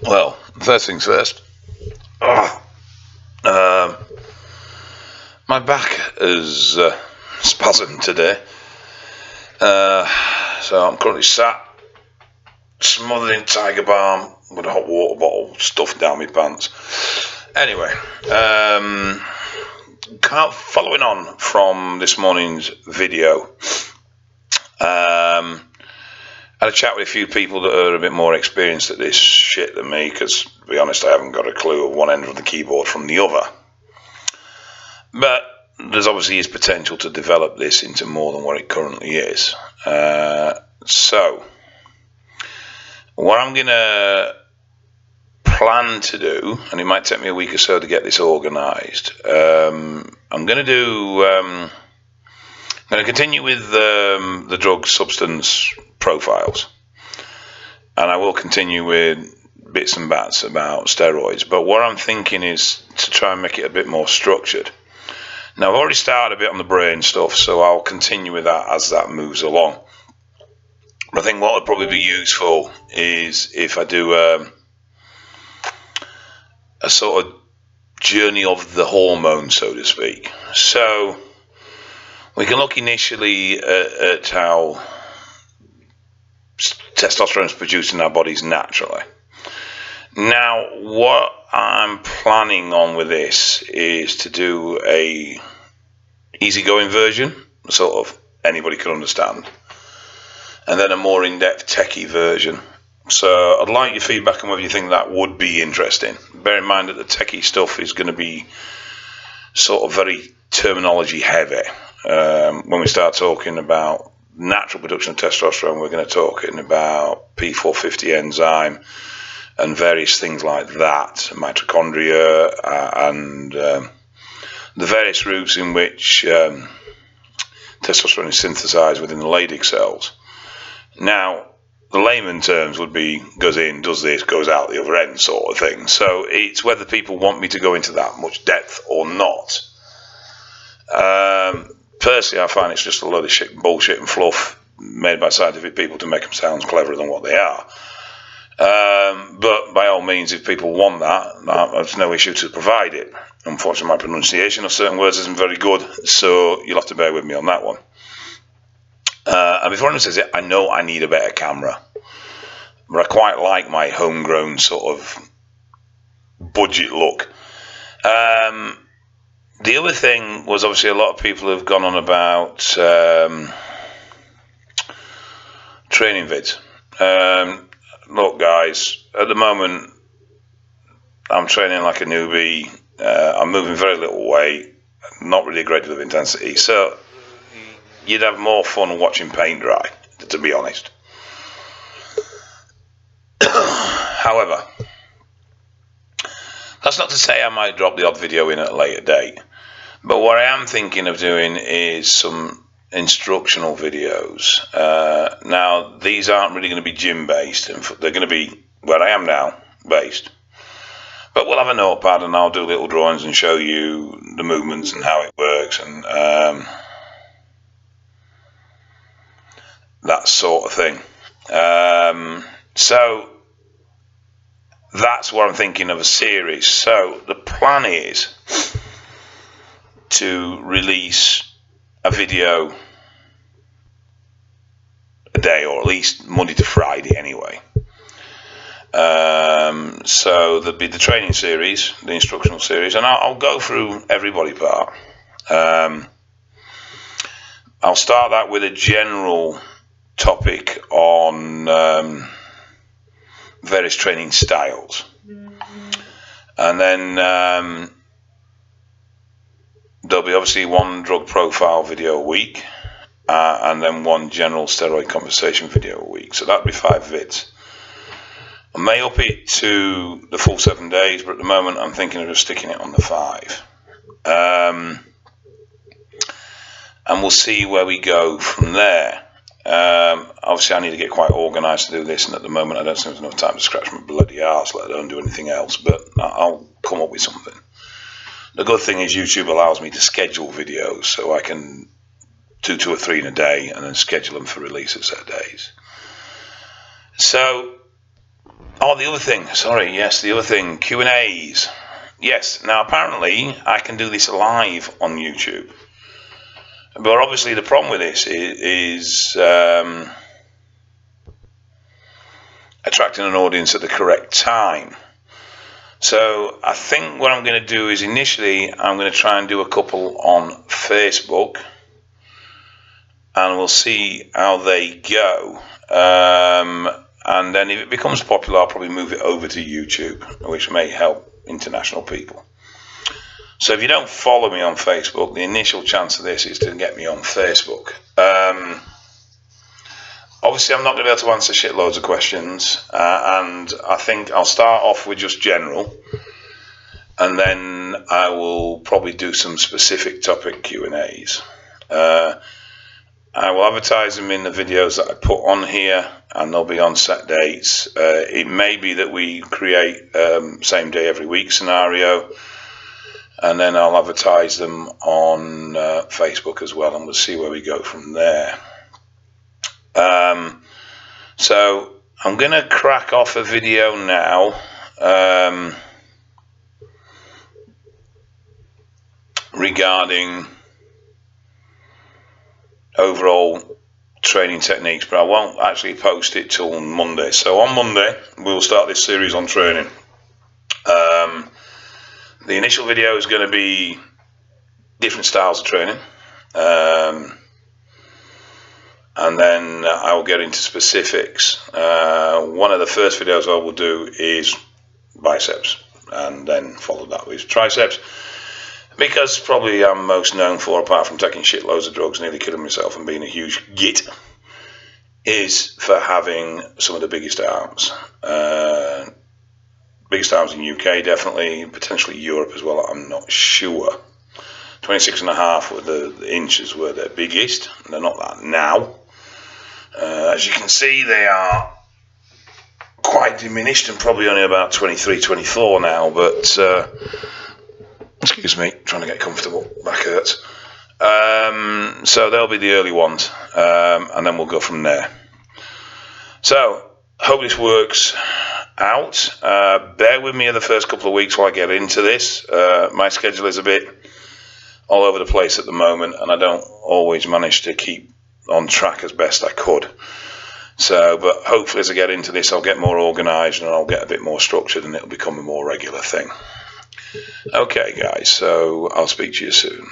Well, first things first. Oh, um, my back is spasmed today, so I'm currently sat smothered in Tiger Balm with a hot water bottle stuffed down my pants. Anyway, following on from this morning's video, I had a chat with a few people that are a bit more experienced at this shit than me, because, to be honest, I haven't got a clue of one end of the keyboard from the other. But there's obviously is potential to develop this into more than what it currently is. So, what I'm going to plan to do, and it might take me a week or so to get this organised, I'm going to continue with the drug substance profiles, and I will continue with bits and bats about steroids. But what I'm thinking is to try and make it a bit more structured. Now, I've already started a bit on the brain stuff, so I'll continue with that as that moves along. But I think what would probably be useful is if I do a sort of journey of the hormone, so to speak. So we can look initially at how testosterone is produced in our bodies naturally. Now, what I'm planning on with this is to do a easygoing version, sort of anybody can understand, and then a more in-depth techie version. So I'd like your feedback on whether you think that would be interesting. Bear in mind that the techie stuff is going to be sort of very terminology heavy. When we start talking about natural production of testosterone, we're going to talking about P450 enzyme and various things like that, mitochondria, and the various routes in which testosterone is synthesized within the Leydig cells. Now, the layman terms would be goes in, does this, goes out the other end sort of thing. So it's whether people want me to go into that much depth or not. Personally, I find it's just a load of shit, bullshit and fluff made by scientific people to make them sound cleverer than what they are. But by all means, if people want that, there's no issue to provide it. Unfortunately, my pronunciation of certain words isn't very good, so you'll have to bear with me on that one. And before anyone says it, I know I need a better camera, but I quite like my homegrown sort of budget look. The other thing was, obviously, a lot of people have gone on about training vids. Look, guys, at the moment, I'm training like a newbie. I'm moving very little weight, not really a great deal of intensity. So you'd have more fun watching paint dry, to be honest. However, that's not to say I might drop the odd video in at a later date. But what I am thinking of doing is some instructional videos. Now, these aren't really going to be gym based, and they're going to be where I am now based. But we'll have a notepad and I'll do little drawings and show you the movements and how it works, and that sort of thing. So that's what I'm thinking of, a series. So the plan is to release a video a day, or at least Monday to Friday anyway. So there'll be the training series, the instructional series, and I'll go through every body part. I'll start that with a general topic on various training styles, and then there'll be obviously one drug profile video a week, and then one general steroid conversation video a week. So that'd be 5 vids. I may up it to the full 7 days, but at the moment I'm thinking of just sticking it on the 5. And we'll see where we go from there. Obviously I need to get quite organised to do this, and at the moment I don't think there's enough time to scratch my bloody arse, let alone do anything else, but I'll come up with something. The good thing is YouTube allows me to schedule videos, so I can do 2 or 3 in a day and then schedule them for release at set days. So Oh, the other thing. Sorry, yes, the other thing. Q&As. Yes. Now, apparently, I can do this live on YouTube. But obviously, the problem with this is attracting an audience at the correct time. So I think what I'm going to do is initially I'm going to try and do a couple on Facebook, and we'll see how they go. And then if it becomes popular, I'll probably move it over to YouTube, which may help international people. So if you don't follow me on Facebook, the initial chance of this is to get me on Facebook. Obviously, I'm not going to be able to answer shitloads of questions, and I think I'll start off with just general, and then I will probably do some specific topic Q&As. I will advertise them in the videos that I put on here, and they'll be on set dates. It may be that we create same day every week scenario, and then I'll advertise them on Facebook as well, and we'll see where we go from there. So I'm going to crack off a video now regarding overall training techniques, but I won't actually post it till Monday. So on Monday we'll start this series on training. The initial video is going to be different styles of training, and then I will get into specifics. One of the first videos I will do is biceps, and then follow that with triceps, because probably I'm most known for, apart from taking shitloads of drugs, nearly killing myself and being a huge git, is for having some of the biggest arms. Biggest arms in UK, definitely, potentially Europe as well, I'm not sure. 26.5 were the inches were their biggest. They're not that now. As you can see, they are quite diminished and probably only about 23, 24 now, but excuse me, trying to get comfortable, back hurts. So they'll be the early ones, and then we'll go from there. So hope this works out. Bear with me in the first couple of weeks while I get into this. My schedule is a bit all over the place at the moment, and I don't always manage to keep on track as best I could. So, but hopefully as I get into this, I'll get more organised and I'll get a bit more structured, and it'll become a more regular thing. Okay guys, so I'll speak to you soon.